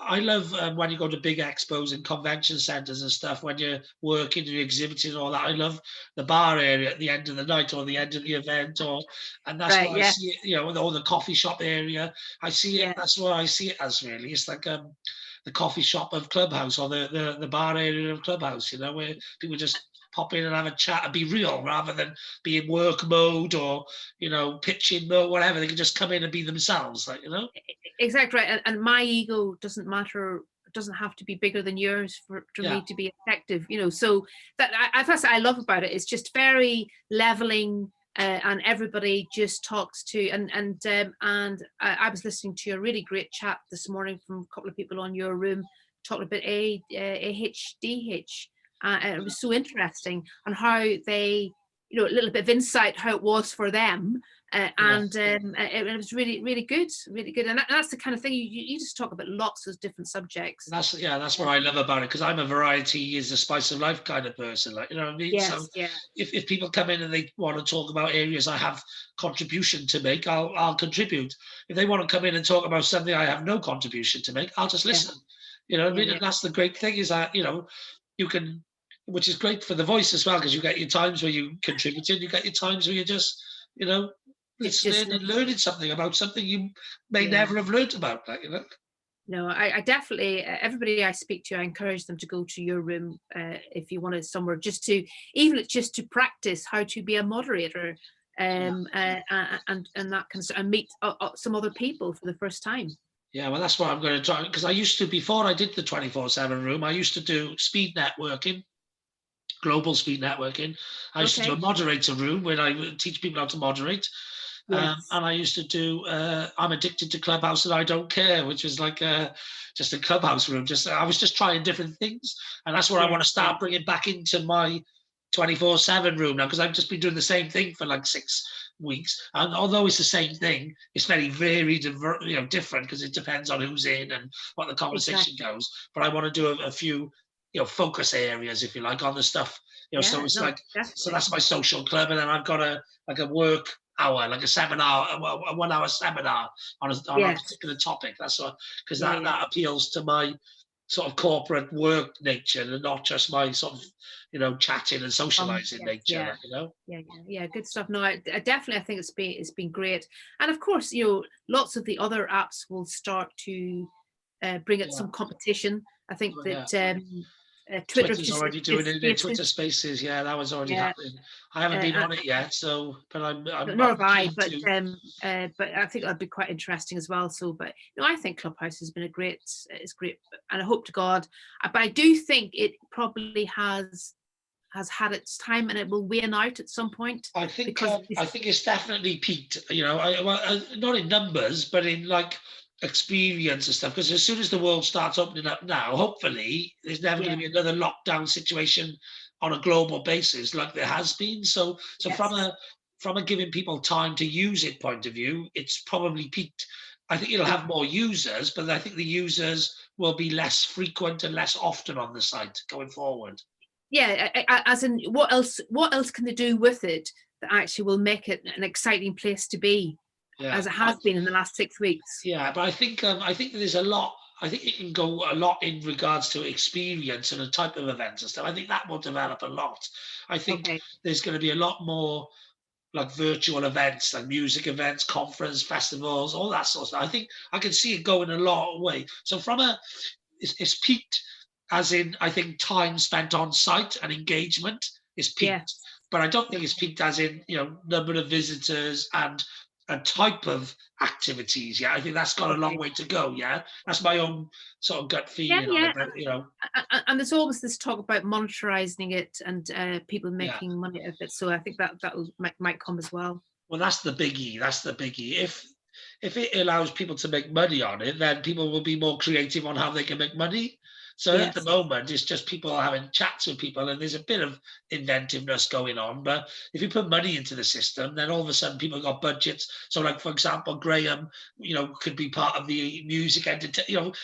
I love when you go to big expos and convention centers and stuff, when you're working and you're exhibiting and all that. I love the bar area at the end of the night or the end of the event, and that's what I see it, you know, or the coffee shop area. I see it. That's what I see it as, really. It's like the coffee shop of Clubhouse, or the bar area of Clubhouse, you know, where people just pop in and have a chat and be real, rather than be in work mode or, you know, pitching mode, whatever. They can just come in and be themselves, like, you know. Exactly right. And my ego doesn't matter. It doesn't have to be bigger than yours for me to be effective, you know. So that's what I love about it. It's just very leveling, and everybody just talks to. And I was listening to a really great chat this morning from a couple of people on your room talking about AHDH. And it was so interesting on how they, you know, a little bit of insight how it was for them, and it was really, really good, and that's the kind of thing you just talk about lots of different subjects. That's what I love about it, because I'm a variety is the spice of life kind of person, like, you know what I mean? If people come in and they want to talk about areas I have contribution to make, I'll contribute. If they want to come in and talk about something I have no contribution to make, I'll just listen. You know what I mean? And that's the great thing, is that, you know, you can, which is great for the voice as well, because you get your times where you contributed, you get your times where you just, you know, it's learning something about something you may never have learned about, like, you know. No, I definitely, everybody I speak to, I encourage them to go to your room if you wanted somewhere just to, even just to practice how to be a moderator, and that kind of stuff, and meet some other people for the first time. Yeah, well, that's what I'm going to try, because I used to, before I did the 24/7 room, I used to do speed networking, global speed networking. I used to do a moderator room where I would teach people how to moderate. Yes. And I used to do I'm addicted to Clubhouse and I don't care, which was like just a Clubhouse room. I was just trying different things, and that's what I want to start bringing back into my 24/7 room now, because I've just been doing the same thing for like 6 weeks, and although it's the same thing, it's very varied and different, because it depends on who's in and what the conversation goes. But I want to do a few focus areas, if you like, on the stuff. So it's so that's my social club, and then I've got a work hour, like a seminar, a 1 hour seminar on a particular topic. That's what, because that appeals to my sort of corporate work nature, and not just my sort of chatting and socializing nature. Good stuff. No, I definitely, I think it's been great, and of course, lots of the other apps will start to bring it some competition. I think that Twitter's already doing it in Twitter Spaces. Yeah, that was already happening. I haven't been on it yet, but I'm nor have I. But I think that'd be quite interesting as well. So, but I think Clubhouse has been it's great, and I hope to God. But I do think it probably has had its time, and it will wane out at some point. I think it's definitely peaked. Not in numbers, but in like experience and stuff, because as soon as the world starts opening up now, hopefully there's never going to be another lockdown situation on a global basis like there has been. So from a giving people time to use it point of view, it's probably peaked. I think it'll have more users, but I think the users will be less frequent and less often on the site going forward. As in, what else can they do with it that actually will make it an exciting place to be? As it has been in the last 6 weeks. Yeah, but I think there's a lot. I think it can go a lot in regards to experience and a type of events and stuff. I think that will develop a lot. I think there's going to be a lot more like virtual events, like music events, conference, festivals, all that sort of stuff. I think I can see it going a lot way. So it's peaked, as in, I think time spent on site and engagement is peaked. But I don't think it's peaked as in, number of visitors and a type of activities. I think that's got a long way to go. That's my own sort of gut feeling on it. But, and there's always this talk about monetizing it and people making money out of it. So I think that might come as well. Well, that's the biggie. If it allows people to make money on it, then people will be more creative on how they can make money. So at the moment, it's just people having chats with people, and there's a bit of inventiveness going on. But if you put money into the system, then all of a sudden people got budgets. So, like, for example, Graham, could be part of the music entertainment.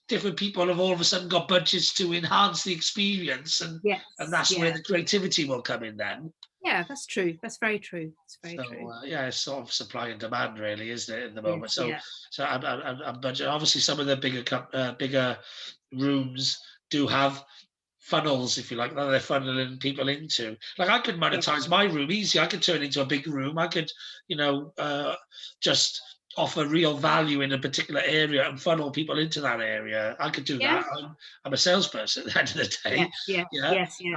Different people have all of a sudden got budgets to enhance the experience, and that's where the creativity will come in then. Yeah, that's true. That's very true. It's very true. It's sort of supply and demand, really, isn't it, at the moment? So I'm budget. Obviously, some of the bigger rooms do have funnels, if you like, that they're funneling people into. Like, I could monetize my room easy. I could turn it into a big room. I could, just offer real value in a particular area and funnel people into that area. I could do that. I'm a salesperson at the end of the day.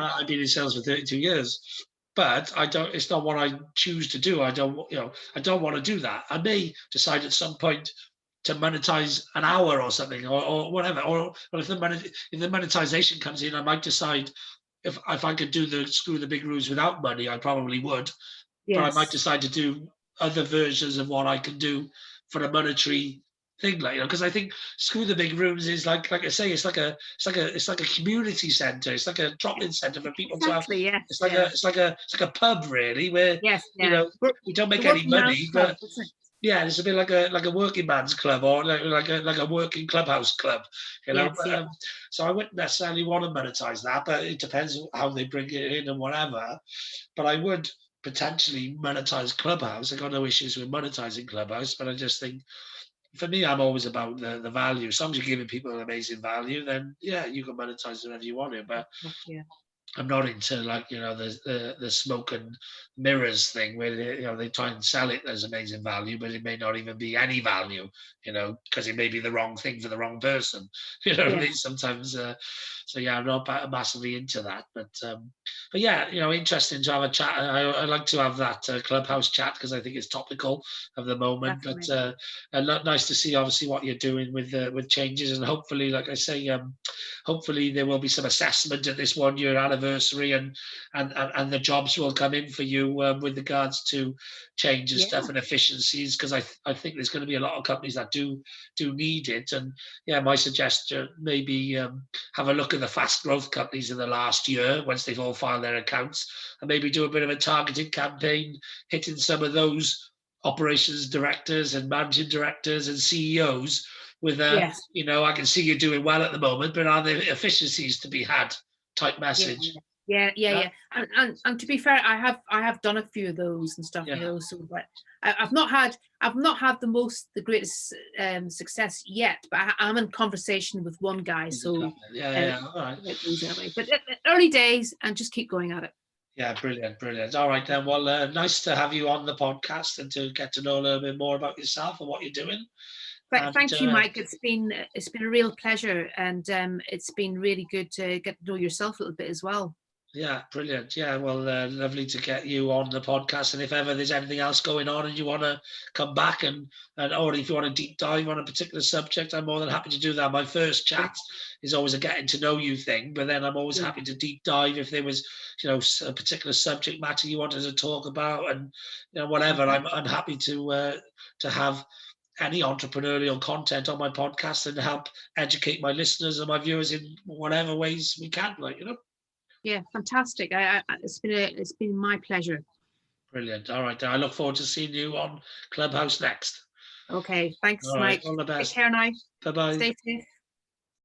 I've been in sales for 32 years. But it's not what I choose to do. I don't want to do that. I may decide at some point to monetize an hour or something, or whatever. Or if the monetization comes in, I might decide if I could do the screw the big rooms without money, I probably would. But I might decide to do other versions of what I can do for a monetary thing, because I think screw the big rooms is like I say, it's like a community center. It's like a drop-in center for people to have. It's like a pub, really, where we don't make any money, but it's a bit like a working man's club, or like a working clubhouse club, so I wouldn't necessarily want to monetize that, but it depends how they bring it in and whatever. But I would potentially monetize Clubhouse. I got no issues with monetizing Clubhouse, but I just think, for me, I'm always about the value. As long as you're giving people an amazing value, then you can monetize whatever you want to. But I'm not into, like, the smoke and mirrors thing where they try and sell it as amazing value, but it may not even be any value, because it may be the wrong thing for the wrong person. You know what I mean? Sometimes, so yeah, I'm not massively into that, but yeah, interesting to have a chat. I like to have that Clubhouse chat because I think it's topical of the moment. Definitely. But nice to see, obviously, what you're doing with changes, and hopefully, like I say, hopefully there will be some assessment at this 1 year anniversary, and the jobs will come in for you with regards to change and stuff and efficiencies, because I think there's going to be a lot of companies that do need it. And yeah, my suggestion, maybe have a look at the fast growth companies in the last year once they've all filed their accounts, and maybe do a bit of a targeted campaign hitting some of those operations directors and managing directors and CEOs with I can see you're doing well at the moment, but are there efficiencies to be had type message? Yeah. And to be fair, I have done a few of those and stuff, so, but I've not had the greatest success yet, but I'm in conversation with one guy, so all right. But early days, and just keep going at it. Yeah, brilliant. All right then. Well, nice to have you on the podcast and to get to know a little bit more about yourself and what you're doing. Thank you, Mike. It's been a real pleasure, and it's been really good to get to know yourself a little bit as well. Yeah, brilliant. Yeah, well, lovely to get you on the podcast. And if ever there's anything else going on and you want to come back or if you want to deep dive on a particular subject, I'm more than happy to do that. My first chat is always a getting to know you thing, but then I'm always happy to deep dive if there was, a particular subject matter you wanted to talk about, and whatever. I'm happy to have any entrepreneurial content on my podcast and help educate my listeners and my viewers in whatever ways we can, Yeah, fantastic. It's been my pleasure. Brilliant. All right. I look forward to seeing you on Clubhouse next. Okay. Thanks, all right, Mike. all the best. Take care now. Bye-bye. Stay safe.